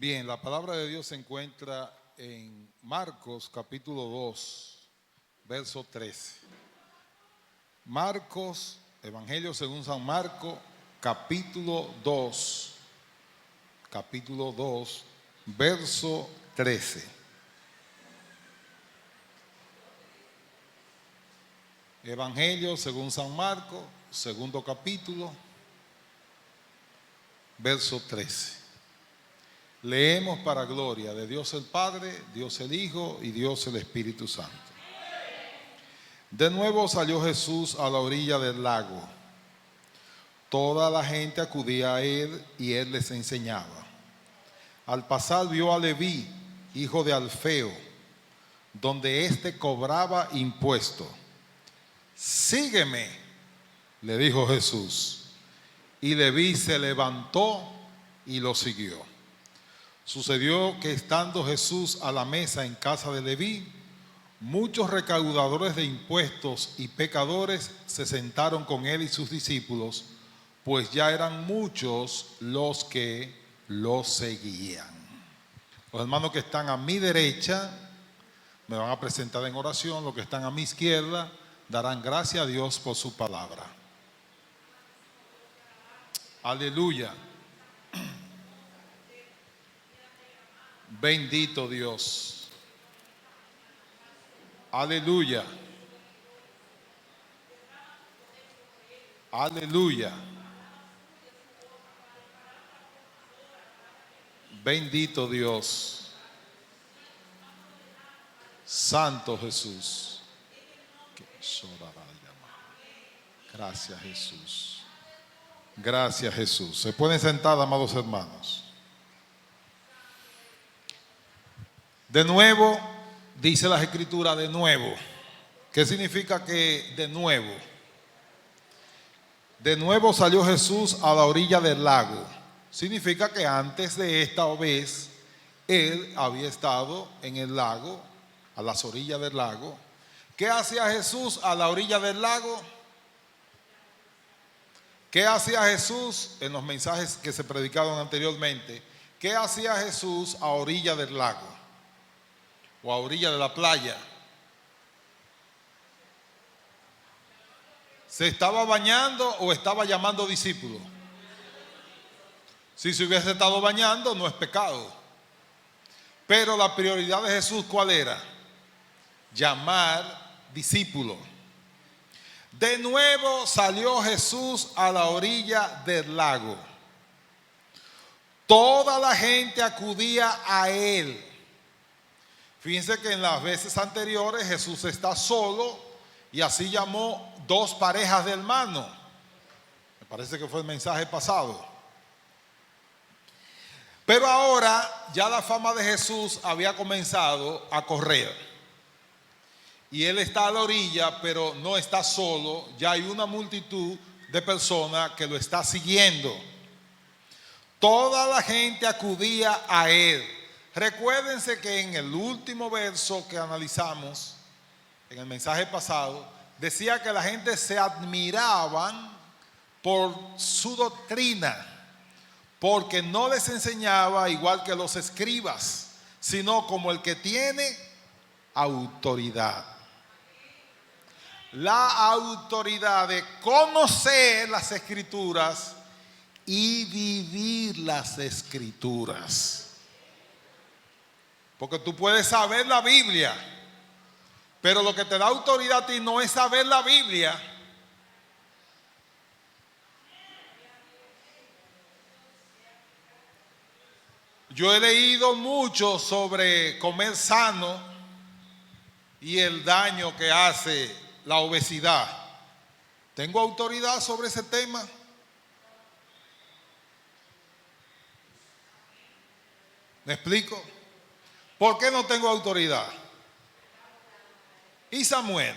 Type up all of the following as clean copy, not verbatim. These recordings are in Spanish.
Bien, la palabra de Dios se encuentra en Marcos capítulo 2, verso 13. Marcos, Evangelio según San Marcos, capítulo 2, verso 13. Evangelio según San Marcos, segundo capítulo, verso 13. Leemos para gloria de Dios el Padre, Dios el Hijo y Dios el Espíritu Santo. De nuevo salió Jesús a la orilla del lago. Toda la gente acudía a él y él les enseñaba. Al pasar vio a Leví, hijo de Alfeo, donde éste cobraba impuesto. Sígueme, le dijo Jesús. Y Leví se levantó y lo siguió. Sucedió que estando Jesús a la mesa en casa de Leví, muchos recaudadores de impuestos y pecadores se sentaron con él y sus discípulos, pues ya eran muchos los que lo seguían. Los hermanos que están a mi derecha me van a presentar en oración, los que están a mi izquierda darán gracias a Dios por su palabra. Aleluya. Bendito Dios. Aleluya. Aleluya. Bendito Dios. Santo Jesús. Gracias Jesús. Gracias Jesús. Se pueden sentar, amados hermanos. De nuevo, dice las Escrituras, de nuevo. ¿Qué significa que de nuevo? De nuevo salió Jesús a la orilla del lago. Significa que antes de esta vez, él había estado en el lago, a las orillas del lago. ¿Qué hacía Jesús a la orilla del lago? ¿Qué hacía Jesús en los mensajes que se predicaron anteriormente? ¿Qué hacía Jesús a orilla del lago? O a orilla de la playa. ¿Se estaba bañando o estaba llamando discípulos? Si se hubiese estado bañando, no es pecado. Pero la prioridad de Jesús, ¿cuál era? Llamar discípulos. De nuevo salió Jesús a la orilla del lago. Toda la gente acudía a él. Fíjense que en las veces anteriores Jesús está solo y así llamó dos parejas de hermanos. Me parece que fue el mensaje pasado. Pero ahora ya la fama de Jesús había comenzado a correr. Y él está a la orilla, pero no está solo. Ya hay una multitud de personas que lo está siguiendo. Toda la gente acudía a él. Recuérdense que en el último verso que analizamos, en el mensaje pasado, decía que la gente se admiraban por su doctrina, porque no les enseñaba igual que los escribas, sino como el que tiene autoridad. La autoridad de conocer las escrituras y vivir las escrituras. Porque tú puedes saber la Biblia, pero lo que te da autoridad a ti no es saber la Biblia. Yo he leído mucho sobre comer sano y el daño que hace la obesidad. ¿Tengo autoridad sobre ese tema? ¿Me explico? ¿Por qué no tengo autoridad? ¿Y Samuel?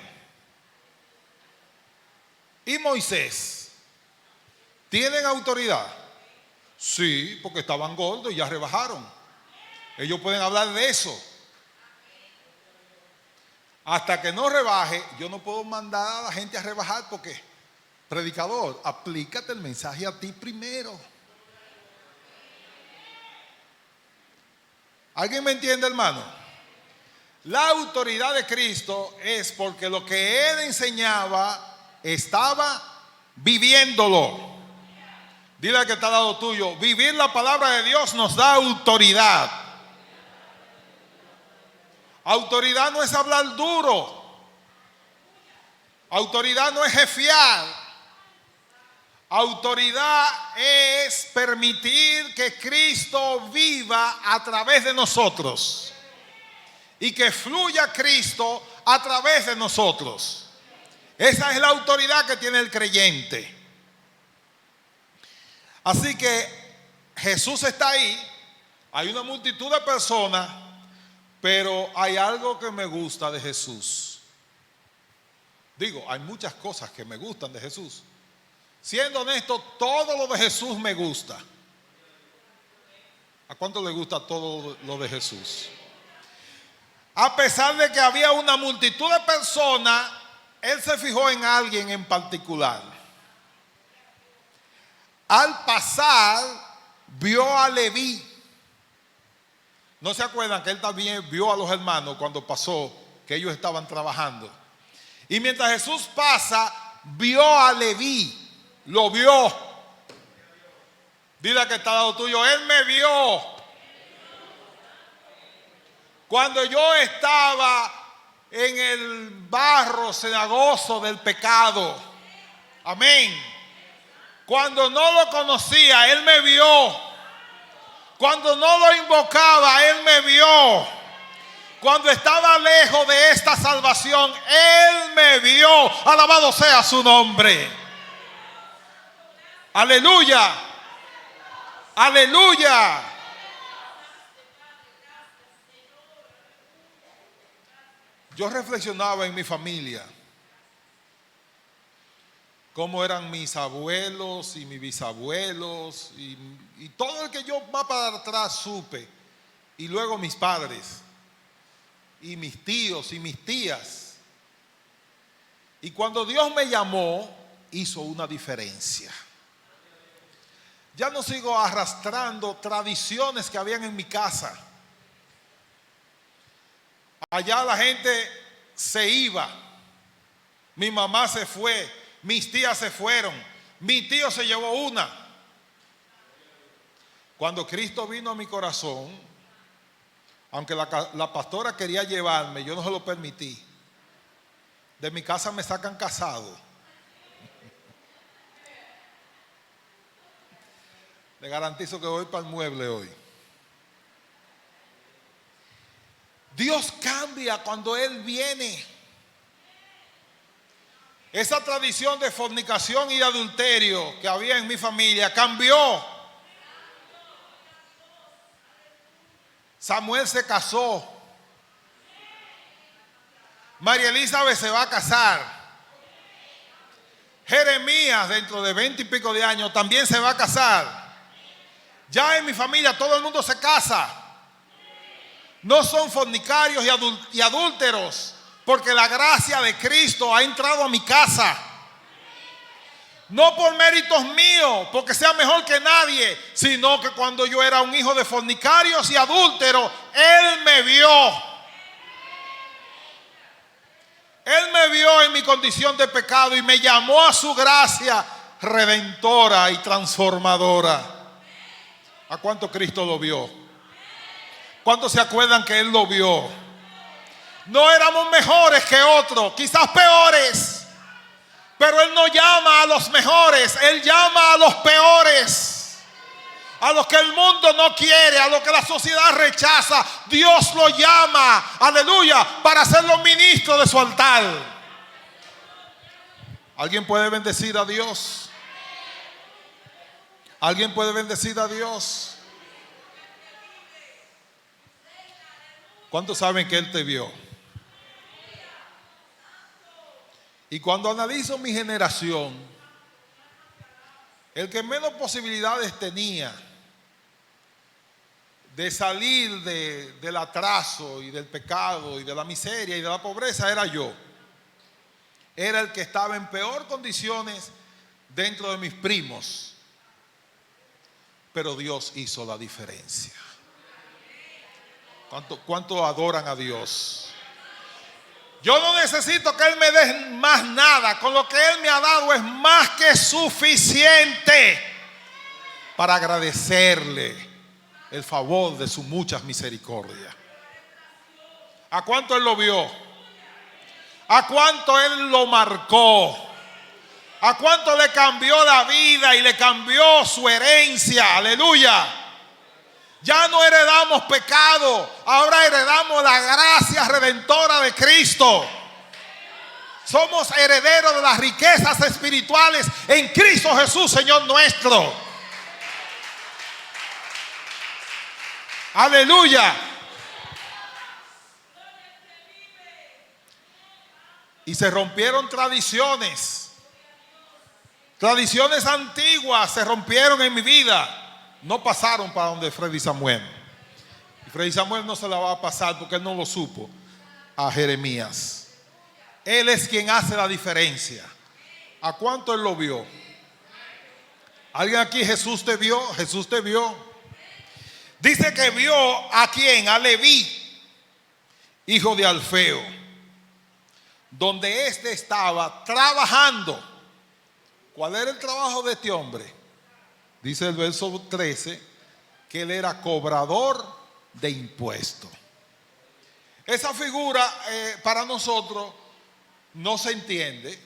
¿Y Moisés? ¿Tienen autoridad? Sí, porque estaban gordos y ya rebajaron. Ellos pueden hablar de eso. Hasta que no rebaje, yo no puedo mandar a la gente a rebajar porque, predicador, aplícate el mensaje a ti primero. ¿Alguien me entiende, hermano? La autoridad de Cristo es porque lo que Él enseñaba estaba viviéndolo. Dile al que está al lado tuyo, vivir la palabra de Dios nos da autoridad. Autoridad no es hablar duro. Autoridad no es jefiar. Autoridad es permitir que Cristo viva a través de nosotros y que fluya Cristo a través de nosotros. Esa es la autoridad que tiene el creyente. Así que Jesús está ahí, hay una multitud de personas, pero hay algo que me gusta de Jesús. Digo, hay muchas cosas que me gustan de Jesús. Siendo honesto, todo lo de Jesús me gusta. ¿A cuánto le gusta todo lo de Jesús? A pesar de que había una multitud de personas, Él se fijó en alguien en particular. Al pasar, vio a Leví. ¿No se acuerdan que Él también vio a los hermanos cuando pasó, que ellos estaban trabajando? Y mientras Jesús pasa, vio a Leví. Lo vio. Dile que está al lado tuyo, Él me vio. Cuando yo estaba en el barro cenagoso del pecado. Amén. Cuando no lo conocía, Él me vio. Cuando no lo invocaba, Él me vio. Cuando estaba lejos de esta salvación, Él me vio. Alabado sea su nombre. Aleluya. Aleluya. Yo reflexionaba en mi familia, cómo eran mis abuelos y mis bisabuelos y todo el que yo más para atrás supe, y luego mis padres y mis tíos y mis tías. Y cuando Dios me llamó, hizo una diferencia. Ya no sigo arrastrando tradiciones que habían en mi casa. Allá la gente se iba. Mi mamá se fue. Mis tías se fueron. Mi tío se llevó una. Cuando Cristo vino a mi corazón, aunque la pastora quería llevarme, yo no se lo permití. De mi casa me sacan casado. Le garantizo que voy para el mueble hoy. Dios cambia cuando Él viene. Esa tradición de fornicación y de adulterio que había en mi familia cambió. Samuel se casó. María Elizabeth se va a casar. Jeremías, dentro de 20 y pico de años, también se va a casar. Ya en mi familia todo el mundo se casa. No son fornicarios y adúlteros, porque la gracia de Cristo ha entrado a mi casa. No por méritos míos, porque sea mejor que nadie, sino que cuando yo era un hijo de fornicarios y adúlteros, Él me vio. Él me vio en mi condición de pecado y me llamó a su gracia redentora y transformadora. ¿A cuánto Cristo lo vio? ¿Cuántos se acuerdan que Él lo vio? No éramos mejores que otros, quizás peores, pero Él no llama a los mejores, Él llama a los peores, a los que el mundo no quiere, a los que la sociedad rechaza. Dios lo llama, aleluya, para ser los ministros de su altar. ¿Alguien puede bendecir a Dios? ¿Alguien puede bendecir a Dios? ¿Cuántos saben que Él te vio? Y cuando analizo mi generación, el que menos posibilidades tenía de salir del atraso y del pecado y de la miseria y de la pobreza era yo. Era el que estaba en peor condiciones dentro de mis primos. Pero Dios hizo la diferencia. ¿Cuánto adoran a Dios? Yo no necesito que Él me dé más nada. Con lo que Él me ha dado es más que suficiente para agradecerle el favor de sus muchas misericordias. ¿A cuánto Él lo vio? ¿A cuánto Él lo marcó? ¿A cuánto le cambió la vida y le cambió su herencia? Aleluya. Ya no heredamos pecado, ahora heredamos la gracia redentora de Cristo. Somos herederos de las riquezas espirituales en Cristo Jesús, Señor nuestro. Aleluya. Y se rompieron tradiciones. Tradiciones antiguas se rompieron en mi vida. No pasaron para donde Freddy Samuel. Y Freddy Samuel no se la va a pasar porque él no lo supo a Jeremías. Él es quien hace la diferencia. ¿A cuánto él lo vio? ¿Alguien aquí? Jesús te vio. Jesús te vio. Dice que vio a quién, a Leví, hijo de Alfeo, donde éste estaba trabajando. ¿Cuál era el trabajo de este hombre? Dice el verso 13 que él era cobrador de impuestos. Esa figura para nosotros no se entiende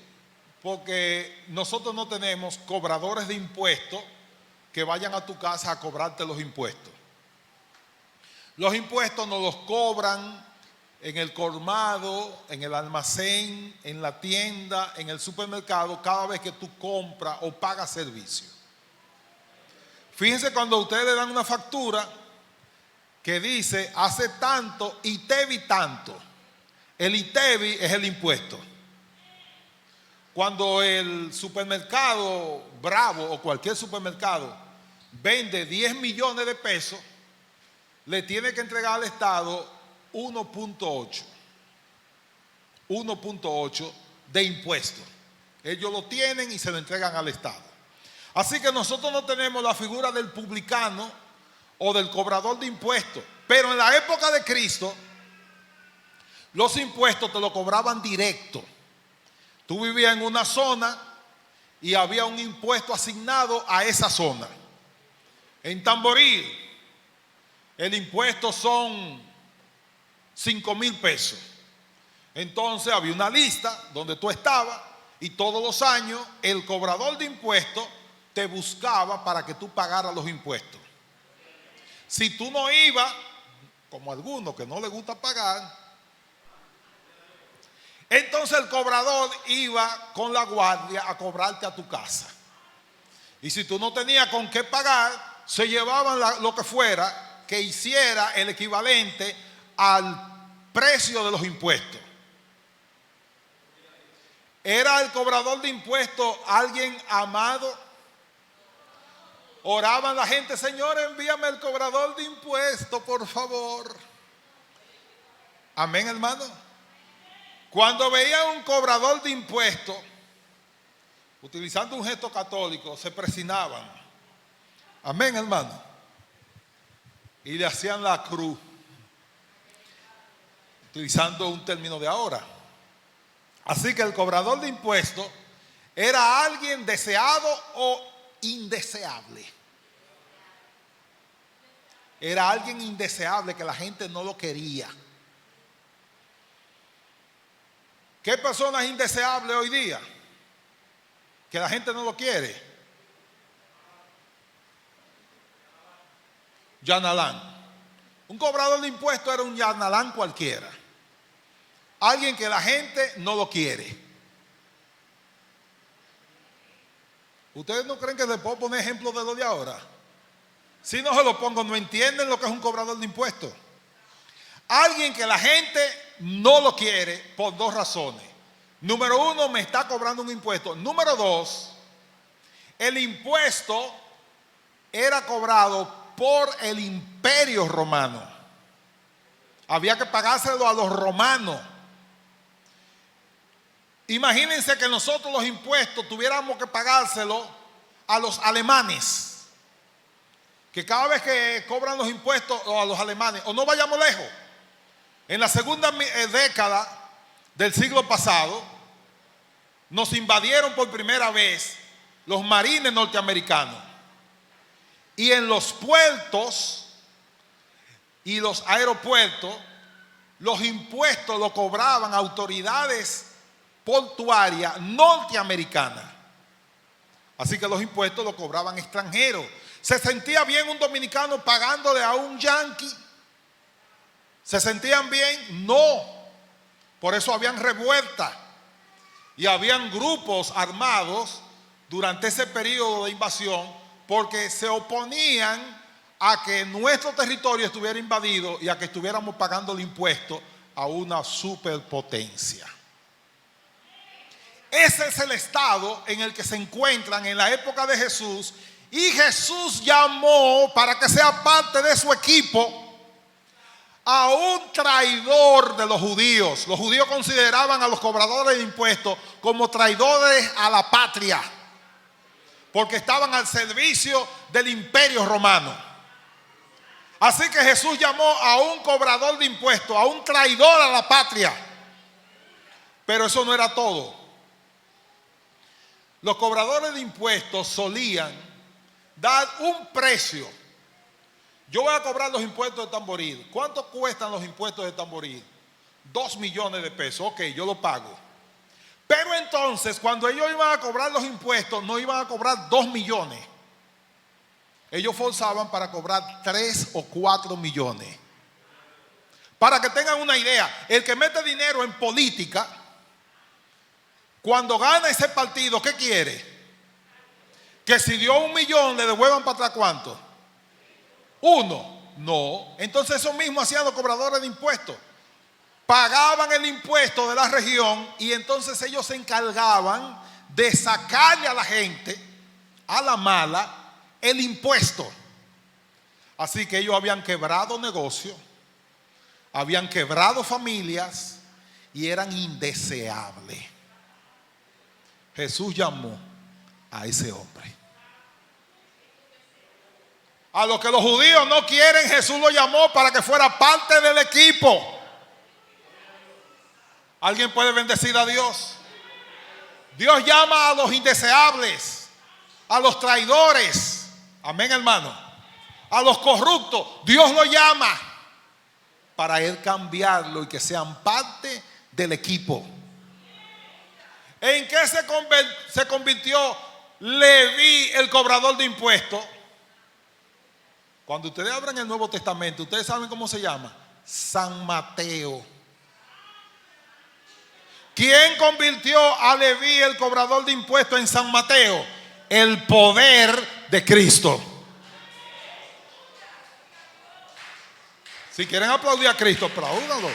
porque nosotros no tenemos cobradores de impuestos que vayan a tu casa a cobrarte los impuestos. Los impuestos nos los cobran en el colmado, en el almacén, en la tienda, en el supermercado, cada vez que tú compras o pagas servicio. Fíjense cuando ustedes le dan una factura que dice hace tanto, ITEVI tanto. El ITEVI es el impuesto. Cuando el supermercado Bravo o cualquier supermercado vende 10 millones de pesos, le tiene que entregar al Estado 1.8 de impuestos. Ellos lo tienen y se lo entregan al Estado. Así que nosotros no tenemos la figura del publicano o del cobrador de impuestos. Pero en la época de Cristo, los impuestos te lo cobraban directo. Tú vivías en una zona y había un impuesto asignado a esa zona. En Tamboril, el impuesto son 5,000 pesos. Entonces había una lista donde tú estabas y todos los años el cobrador de impuestos te buscaba para que tú pagaras los impuestos. Si tú no ibas, como algunos que no les gusta pagar, entonces el cobrador iba con la guardia a cobrarte a tu casa. Y si tú no tenías con qué pagar, se llevaban lo que fuera que hiciera el equivalente al precio de los impuestos. ¿Era el cobrador de impuestos alguien amado? Oraban la gente: Señor, envíame el cobrador de impuestos, por favor. Amén, hermano. Cuando veían un cobrador de impuestos, utilizando un gesto católico, se presinaban. Amén, hermano. Y le hacían la cruz, utilizando un término de ahora. Así que el cobrador de impuestos era alguien deseado o indeseable. Era alguien indeseable que la gente no lo quería. ¿Qué persona es indeseable hoy día? Que la gente no lo quiere. Yanalán. Un cobrador de impuestos era un yanalán cualquiera. Alguien que la gente no lo quiere. ¿Ustedes no creen que les puedo poner ejemplos de lo de ahora? Si no se lo pongo, no entienden lo que es un cobrador de impuestos. Alguien que la gente no lo quiere por dos razones. Número uno, me está cobrando un impuesto. Número dos, el impuesto era cobrado por el Imperio Romano. Había que pagárselo a los romanos. Imagínense que nosotros los impuestos tuviéramos que pagárselo a los alemanes. que cada vez que cobran los impuestos a los alemanes, o no vayamos lejos, en la segunda década del siglo pasado, nos invadieron por primera vez los marines norteamericanos. Y en los puertos y los aeropuertos, los impuestos los cobraban autoridades portuarias norteamericanas. Así que los impuestos los cobraban extranjeros. ¿Se sentía bien un dominicano pagándole a un yanqui? ¿Se sentían bien? No. Por eso habían revueltas y habían grupos armados durante ese periodo de invasión, porque se oponían a que nuestro territorio estuviera invadido y a que estuviéramos pagando el impuesto a una superpotencia. Ese es el estado en el que se encuentran en la época de Jesús, y Jesús llamó para que sea parte de su equipo a un traidor de los judíos. Los judíos consideraban a los cobradores de impuestos como traidores a la patria, porque estaban al servicio del imperio romano. Así que Jesús llamó a un cobrador de impuestos, a un traidor a la patria. Pero eso no era todo. Los cobradores de impuestos solían dar un precio. Yo voy a cobrar los impuestos de Tamboril. ¿Cuánto cuestan los impuestos de Tamboril? 2 millones de pesos. Ok, yo lo pago. Pero entonces, cuando ellos iban a cobrar los impuestos, no iban a cobrar 2 millones. Ellos forzaban para cobrar 3 o 4 millones. Para que tengan una idea, el que mete dinero en política, cuando gana ese partido, ¿qué quiere? Que si dio 1 millón, le devuelvan para atrás ¿cuánto? 1. No. Entonces eso mismo hacían los cobradores de impuestos. Pagaban el impuesto de la región y entonces ellos se encargaban de sacarle a la gente, a la mala, el impuesto. Así que ellos habían quebrado negocios, habían quebrado familias y eran indeseables. Jesús llamó a ese hombre. A lo que los judíos no quieren, Jesús lo llamó para que fuera parte del equipo. ¿Alguien puede bendecir a Dios? Dios llama a los indeseables, a los traidores. Amén, hermano. A los corruptos. Dios lo llama para Él cambiarlo y que sean parte del equipo. ¿En qué se convirtió Leví, el cobrador de impuestos? Cuando ustedes abran el Nuevo Testamento, ¿ustedes saben cómo se llama? San Mateo. ¿Quién convirtió a Leví, el cobrador de impuestos, en San Mateo? El poder de Cristo. Si quieren aplaudir a Cristo, apláudanlo.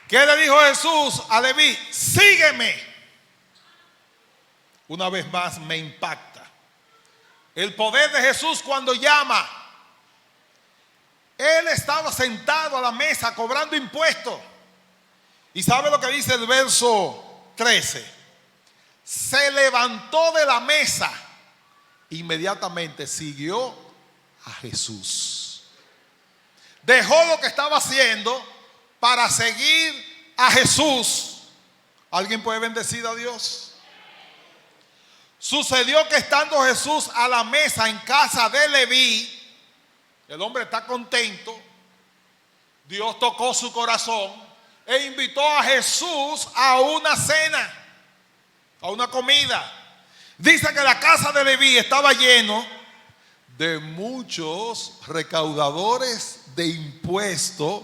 ¿Qué le dijo Jesús a Leví? Sígueme. Una vez más me impacta el poder de Jesús cuando llama. Él estaba sentado a la mesa cobrando impuestos. ¿Y sabe lo que dice el verso 13? Se levantó de la mesa, inmediatamente siguió a Jesús. Dejó lo que estaba haciendo para seguir a Jesús. ¿Alguien puede bendecir a Dios? Sucedió que estando Jesús a la mesa en casa de Leví, el hombre está contento. Dios tocó su corazón e invitó a Jesús a una cena, a una comida. Dice que la casa de Leví estaba lleno de muchos recaudadores de impuestos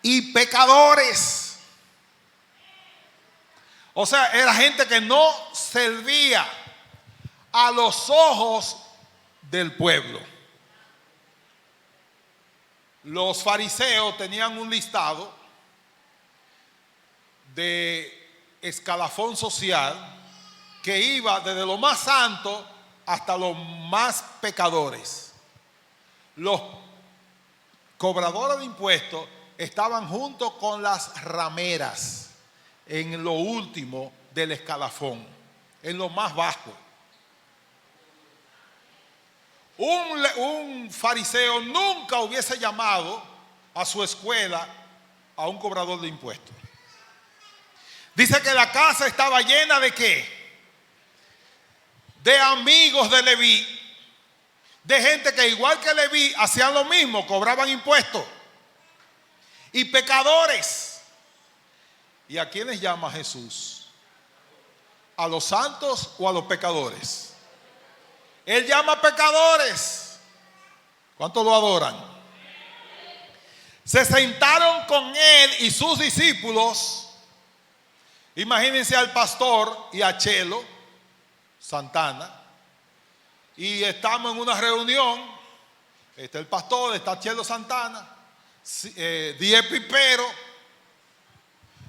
y pecadores. O sea, era gente que no servía a los ojos del pueblo. Los fariseos tenían un listado de escalafón social que iba desde lo más santo hasta los más pecadores. Los cobradores de impuestos estaban junto con las rameras en lo último del escalafón. en lo más bajo. Un fariseo nunca hubiese llamado a su escuela a un cobrador de impuestos. Dice que la casa estaba llena de ¿qué? De amigos de Leví, de gente que igual que Leví hacían lo mismo, cobraban impuestos, y pecadores. ¿Y a quiénes llama Jesús? ¿A los santos o a los pecadores? Él llama a pecadores. ¿Cuántos lo adoran? Se sentaron con él y sus discípulos. Imagínense al pastor y a Chelo Santana. Y estamos en una reunión. Está el pastor, está Chelo Santana, 10 piperos,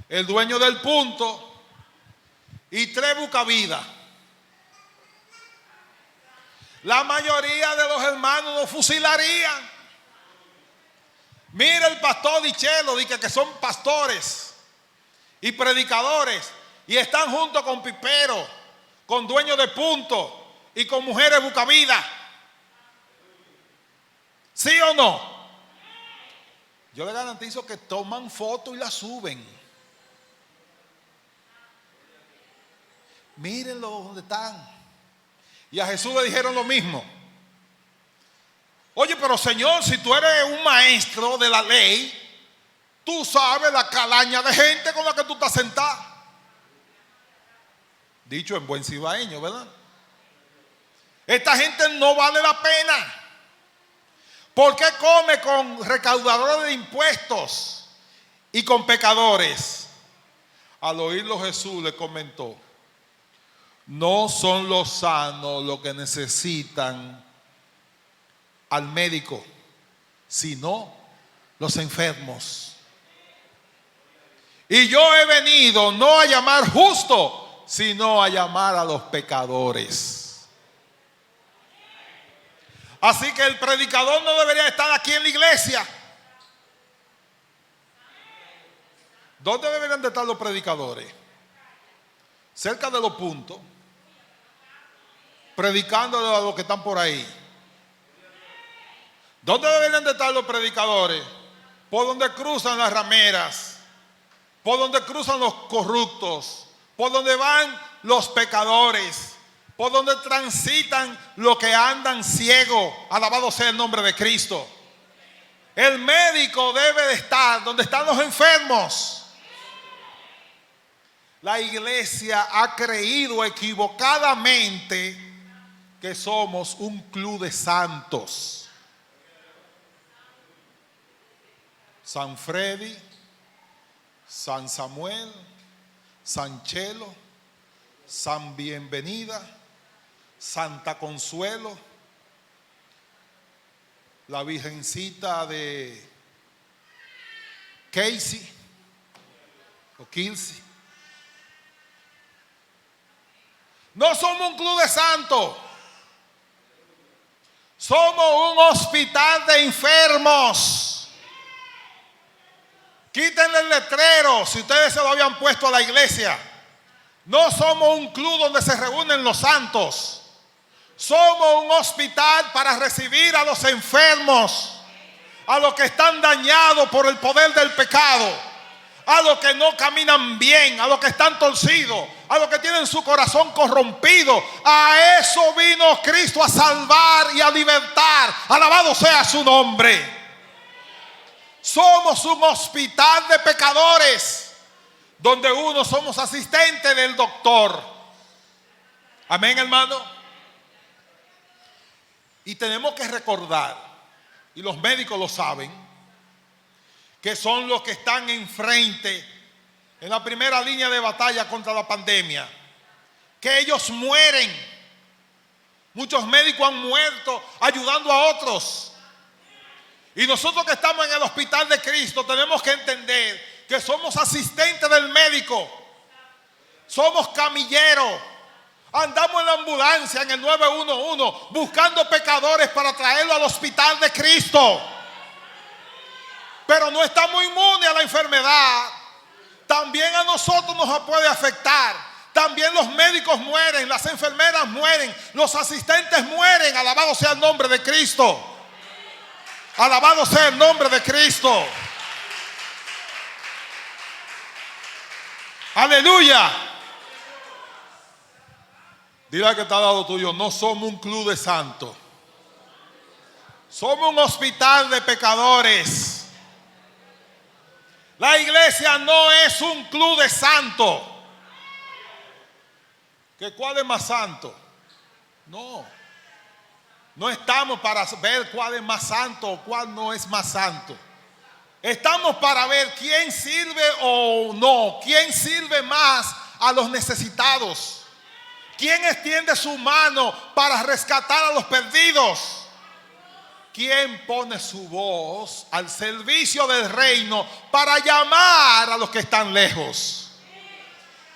el dueño del punto y 3 bucavidas. La mayoría de los hermanos nos fusilarían. Mira el pastor y Chelo, dice que son pastores y predicadores y están junto con piperos, con dueños de punto y con mujeres bucavidas. ¿Sí o no? Yo le garantizo que toman fotos y la suben. Mírenlo donde están. Y a Jesús le dijeron lo mismo. Oye, pero Señor, si tú eres un maestro de la ley, tú sabes la calaña de gente con la que tú estás sentado. Dicho en buen cibaeño, ¿verdad? Esta gente no vale la pena. ¿Por qué come con recaudadores de impuestos y con pecadores? Al oírlo Jesús le comentó: no son los sanos los que necesitan al médico, sino los enfermos. Y yo he venido no a llamar justo, sino a llamar a los pecadores. Así que el predicador no debería estar aquí en la iglesia. ¿Dónde deberían de estar los predicadores? Cerca de los puntos, predicándole a los que están por ahí. ¿Dónde deberían de estar los predicadores? Por donde cruzan las rameras, por donde cruzan los corruptos, por donde van los pecadores, por donde transitan los que andan ciegos. Alabado sea el nombre de Cristo. El médico debe de estar donde están los enfermos. La iglesia ha creído equivocadamente que somos un club de santos. San Freddy, San Samuel, San Chelo, San Bienvenida, Santa Consuelo, la Virgencita de Casey o Kilsey. No somos un club de santos. Somos un hospital de enfermos. Quítenle el letrero si ustedes se lo habían puesto a la iglesia. No somos un club donde se reúnen los santos. Somos un hospital para recibir a los enfermos, a los que están dañados por el poder del pecado, a los que no caminan bien, a los que están torcidos, a los que tienen su corazón corrompido. A eso vino Cristo, a salvar y a libertar. Alabado sea su nombre. Somos un hospital de pecadores, donde unos somos asistentes del doctor. Amén, hermano. Y tenemos que recordar, y los médicos lo saben, que son los que están enfrente, en la primera línea de batalla contra la pandemia, que ellos mueren. Muchos médicos han muerto ayudando a otros. Y nosotros que estamos en el hospital de Cristo tenemos que entender que somos asistentes del médico, somos camilleros. Andamos en la ambulancia, en el 911, buscando pecadores para traerlos al hospital de Cristo. Pero no estamos inmunes a la enfermedad. También a nosotros nos puede afectar. También los médicos médicos mueren, las enfermeras mueren, los asistentes mueren. Alabado sea el nombre de Cristo. Alabado sea el nombre de Cristo. Aleluya. Dile al que está al lado tuyo: no somos un club de santos. Somos un hospital de pecadores. La iglesia no es un club de santos. ¿Que cuál es más santo? No. No estamos para ver cuál es más santo o cuál no es más santo. Estamos para ver quién sirve o no. Quién sirve más a los necesitados. Quién extiende su mano para rescatar a los perdidos. ¿Quién pone su voz al servicio del reino para llamar a los que están lejos?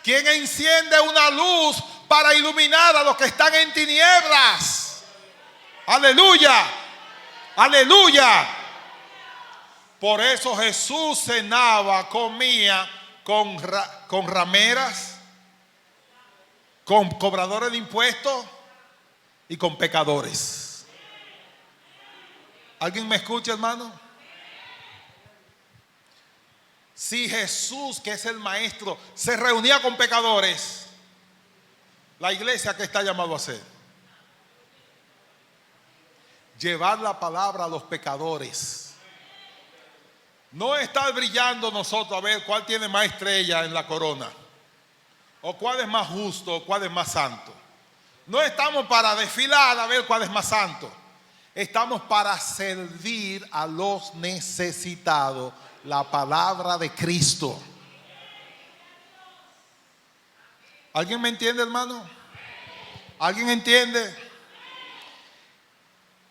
¿Quién enciende una luz para iluminar a los que están en tinieblas? Aleluya, aleluya. Por eso Jesús cenaba, comía con rameras, con cobradores de impuestos y con pecadores. ¿Alguien me escucha, hermano? Si Jesús, que es el maestro, se reunía con pecadores, la iglesia, ¿qué está llamado a hacer? Llevar la palabra a los pecadores. No estar brillando nosotros a ver cuál tiene más estrella en la corona, o cuál es más justo, o cuál es más santo. No estamos para desfilar a ver cuál es más santo. Estamos para servir a los necesitados. La palabra de Cristo. ¿Alguien me entiende, hermano? ¿Alguien entiende?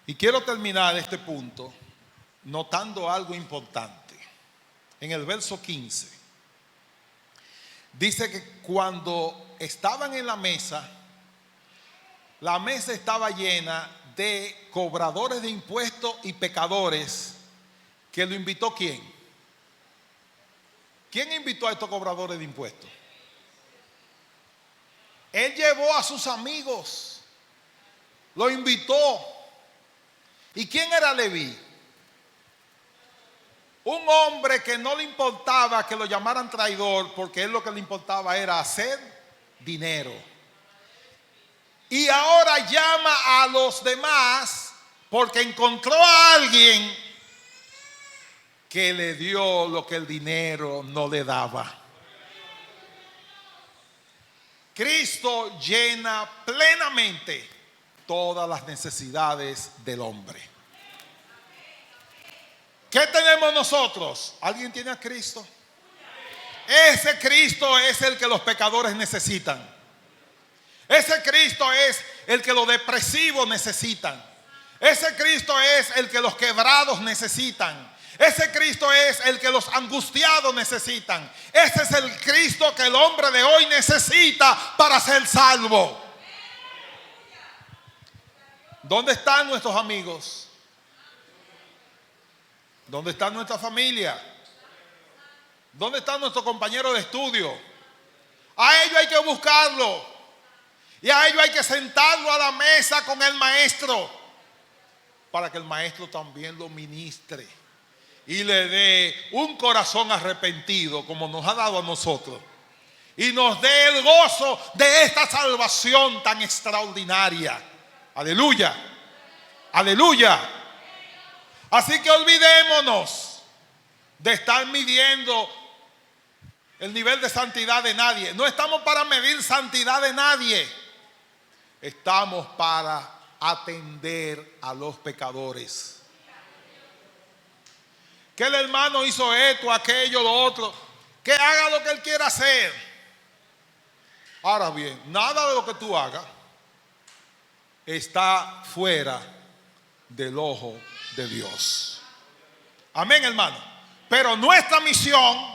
Y quiero terminar este punto notando algo importante. En el verso 15 dice que cuando estaban en la mesa estaba llena de cobradores de impuestos y pecadores. ¿Que lo invitó quién? ¿Quién invitó a estos cobradores de impuestos? Él llevó a sus amigos, lo invitó. ¿Y quién era Leví? Un hombre que no le importaba que lo llamaran traidor, porque él lo que le importaba era hacer dinero. Y ahora llama a los demás porque encontró a alguien que le dio lo que el dinero no le daba. Cristo llena plenamente todas las necesidades del hombre. ¿Qué tenemos nosotros? ¿Alguien tiene a Cristo? Ese Cristo es el que los pecadores necesitan. Ese Cristo es el que los depresivos necesitan. Ese Cristo es el que los quebrados necesitan. Ese Cristo es el que los angustiados necesitan. Ese es el Cristo que el hombre de hoy necesita para ser salvo. ¿Dónde están nuestros amigos? ¿Dónde está nuestra familia? ¿Dónde están nuestros compañeros de estudio? A ellos hay que buscarlo. Y a ellos hay que sentarlo a la mesa con el maestro, para que el maestro también lo ministre y le dé un corazón arrepentido como nos ha dado a nosotros, y nos dé el gozo de esta salvación tan extraordinaria. Aleluya, aleluya. Así que olvidémonos de estar midiendo el nivel de santidad de nadie. No estamos para medir santidad de nadie. Estamos para atender a los pecadores. Que el hermano hizo esto, aquello, lo otro. Que haga lo que él quiera hacer. Ahora bien, nada de lo que tú hagas está fuera del ojo de Dios. Amén, hermano. Pero nuestra misión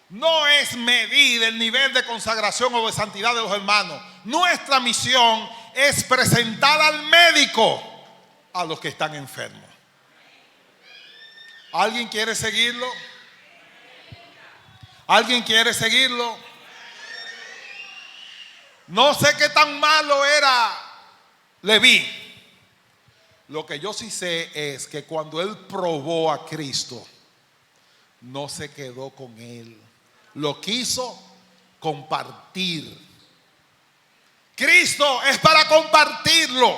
no es medir el nivel de consagración o de santidad de los hermanos. Nuestra misión es presentar al médico a los que están enfermos. ¿Alguien quiere seguirlo? ¿Alguien quiere seguirlo? No sé qué tan malo era Leví. Lo que yo sí sé es que cuando él probó a Cristo, no se quedó con él. Lo quiso compartir. Cristo es para compartirlo.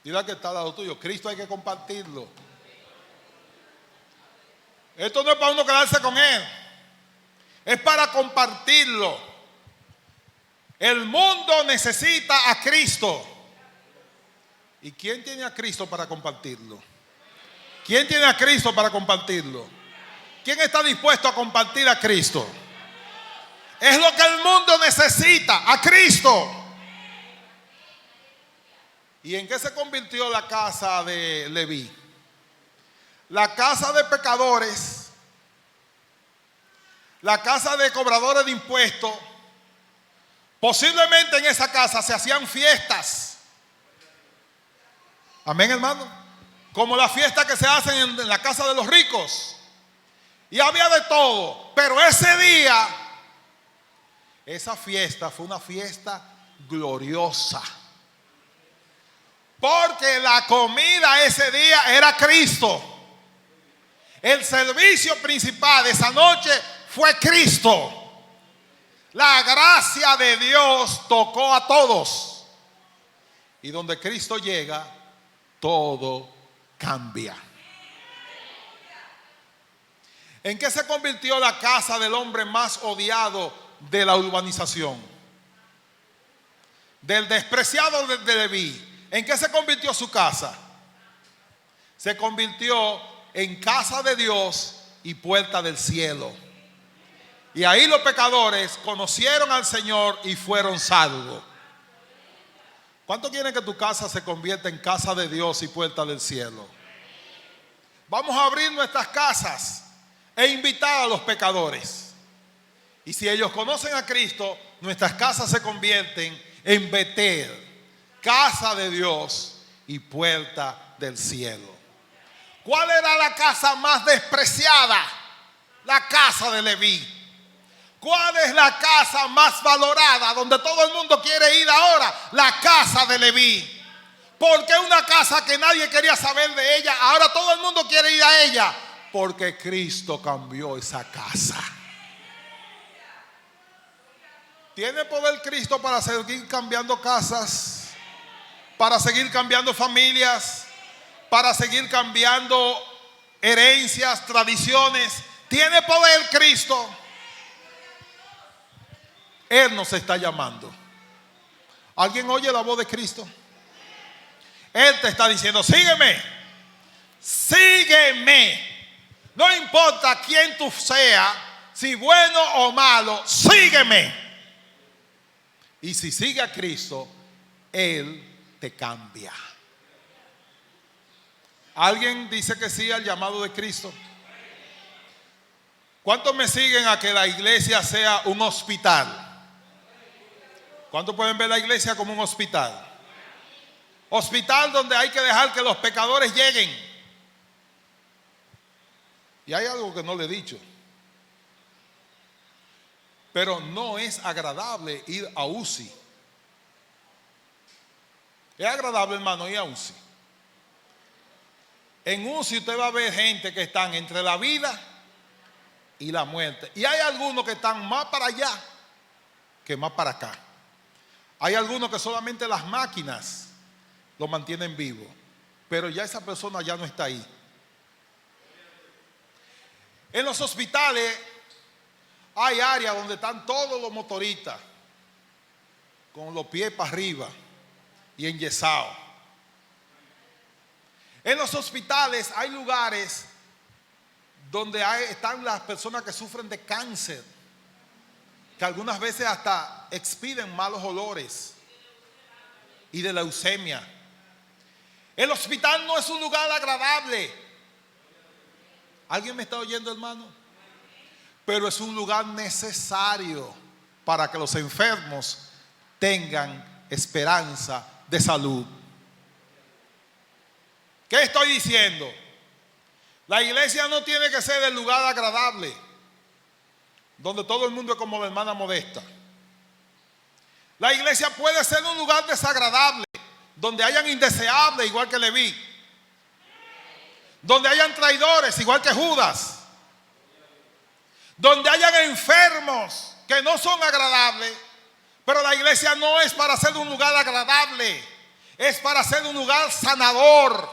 Dile al que está al lado tuyo, Cristo hay que compartirlo. Esto no es para uno quedarse con él. Es para compartirlo. El mundo necesita a Cristo. ¿Y quién tiene a Cristo para compartirlo? ¿Quién tiene a Cristo para compartirlo? ¿Quién está dispuesto a compartir a Cristo? Es lo que el mundo necesita, a Cristo. ¿Y en qué se convirtió la casa de Leví? La casa de pecadores, la casa de cobradores de impuestos. Posiblemente en esa casa se hacían fiestas. Amén, hermano. Como las fiestas que se hacen en la casa de los ricos. Y había de todo. Pero ese día, esa fiesta fue una fiesta gloriosa. Porque la comida ese día era Cristo. El servicio principal de esa noche fue Cristo. La gracia de Dios tocó a todos. Y donde Cristo llega, todo cambia. ¿En qué se convirtió la casa del hombre más odiado de la urbanización? Del despreciado de Leví. ¿En qué se convirtió su casa? Se convirtió en casa de Dios y puerta del cielo. Y ahí los pecadores conocieron al Señor y fueron salvos. ¿Cuánto quieren que tu casa se convierta en casa de Dios y puerta del cielo? Vamos a abrir nuestras casas e invitar a los pecadores. Y si ellos conocen a Cristo, nuestras casas se convierten en Betel, casa de Dios y puerta del cielo. ¿Cuál era la casa más despreciada? La casa de Leví. ¿Cuál es la casa más valorada donde todo el mundo quiere ir ahora? La casa de Leví. Porque una casa que nadie quería saber de ella, ahora todo el mundo quiere ir a ella. Porque Cristo cambió esa casa. ¿Tiene poder Cristo para seguir cambiando casas? Para seguir cambiando familias, para seguir cambiando herencias, tradiciones. ¿Tiene poder Cristo? Él nos está llamando. ¿Alguien oye la voz de Cristo? Él te está diciendo, sígueme, sígueme. No importa quién tú seas, si bueno o malo, sígueme. Y si sigue a Cristo, Él te cambia. ¿Alguien dice que sí al llamado de Cristo? ¿Cuántos me siguen a que la iglesia sea un hospital? ¿Cuántos pueden ver la iglesia como un hospital? Hospital donde hay que dejar que los pecadores lleguen. Y hay algo que no le he dicho. Pero no es agradable ir a UCI. Es agradable, hermano, ir a UCI. En UCI usted va a ver gente que están entre la vida y la muerte. Y hay algunos que están más para allá que más para acá. Hay algunos que solamente las máquinas lo mantienen vivo. Pero ya esa persona ya no está ahí. En los hospitales hay áreas donde están todos los motoristas con los pies para arriba y enyesados. En los hospitales hay lugares donde están las personas que sufren de cáncer, que algunas veces hasta expiden malos olores, y de leucemia. El hospital no es un lugar agradable. ¿Alguien me está oyendo, hermano? Pero es un lugar necesario para que los enfermos tengan esperanza de salud. ¿Qué estoy diciendo? La iglesia no tiene que ser el lugar agradable donde todo el mundo es como la hermana Modesta. La iglesia puede ser un lugar desagradable, donde hayan indeseables, igual que Leví, donde hayan traidores, igual que Judas, donde hayan enfermos que no son agradables. Pero la iglesia no es para ser un lugar agradable, es para ser un lugar sanador,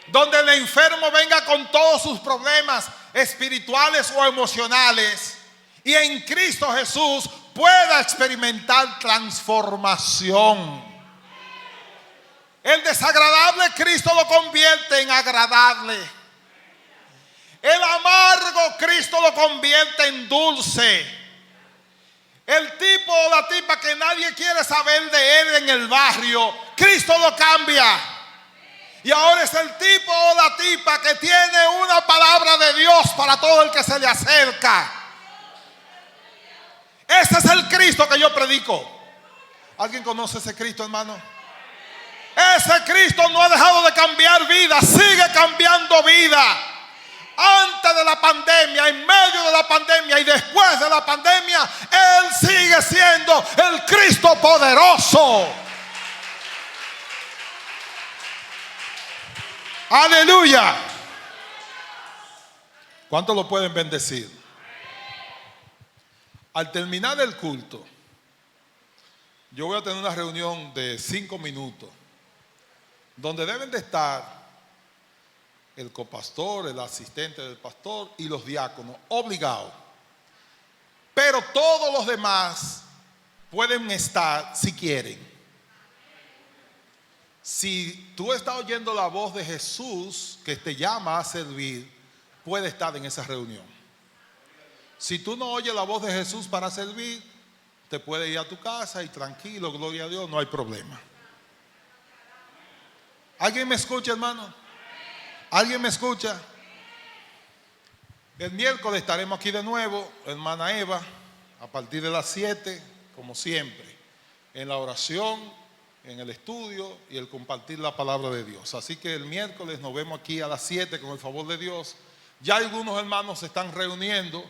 donde el enfermo venga con todos sus problemas espirituales o emocionales y en Cristo Jesús pueda experimentar transformación. El desagradable Cristo lo convierte en agradable. El amargo Cristo lo convierte en dulce. El tipo o la tipa que nadie quiere saber de él en el barrio, Cristo lo cambia. Y ahora es el tipo o la tipa que tiene una palabra de Dios para todo el que se le acerca. Ese es el Cristo que yo predico. ¿Alguien conoce ese Cristo, hermano? Ese Cristo no ha dejado de cambiar vida, sigue cambiando vida. Antes de la pandemia, en medio de la pandemia y después de la pandemia, Él sigue siendo el Cristo poderoso. Aleluya. ¿Cuántos lo pueden bendecir? Al terminar el culto, yo voy a tener una reunión de 5 minutos, donde deben de estar el copastor, el asistente del pastor y los diáconos, obligados. Pero todos los demás pueden estar si quieren. Si tú estás oyendo la voz de Jesús que te llama a servir, puede estar en esa reunión. Si tú no oyes la voz de Jesús para servir, te puedes ir a tu casa y tranquilo, gloria a Dios, no hay problema. ¿Alguien me escucha, hermano? ¿Alguien me escucha? El miércoles estaremos aquí de nuevo, hermana Eva, a partir de las 7, como siempre, en la oración, en el estudio y el compartir la palabra de Dios. Así que el miércoles nos vemos aquí a las 7 con el favor de Dios. Ya algunos hermanos se están reuniendo,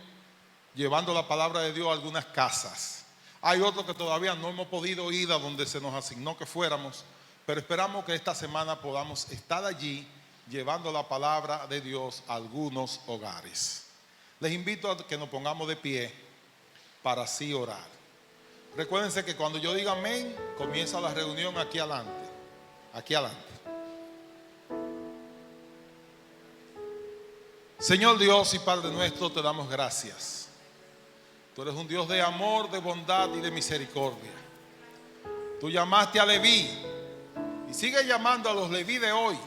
llevando la palabra de Dios a algunas casas. Hay otros que todavía no hemos podido ir a donde se nos asignó que fuéramos, pero esperamos que esta semana podamos estar allí llevando la palabra de Dios a algunos hogares. Les invito a que nos pongamos de pie para así orar. Recuérdense que cuando yo diga amén, comienza la reunión aquí adelante. Aquí adelante. Señor Dios y Padre nuestro, te damos gracias. Tú eres un Dios de amor, de bondad y de misericordia. Tú llamaste a Leví y sigues llamando a los Leví de hoy,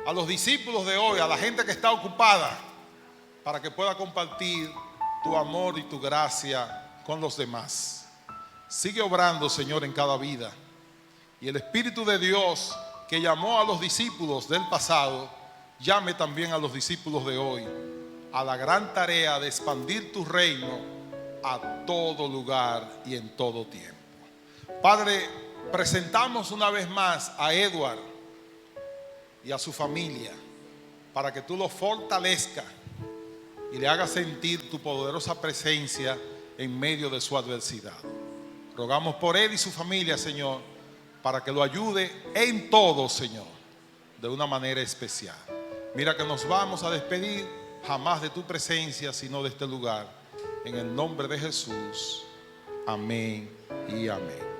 a los discípulos de hoy, a la gente que está ocupada, para que pueda compartir tu amor y tu gracia con los demás. Sigue obrando, Señor, en cada vida. Y el Espíritu de Dios que llamó a los discípulos del pasado, llame también a los discípulos de hoy a la gran tarea de expandir tu reino a todo lugar y en todo tiempo. Padre, presentamos una vez más a Edward y a su familia para que tú lo fortalezcas y le hagas sentir tu poderosa presencia en medio de su adversidad. Rogamos por él y su familia, Señor, para que lo ayude en todo, Señor, de una manera especial. Mira que nos vamos a despedir jamás de tu presencia, sino de este lugar. En el nombre de Jesús. Amén y amén.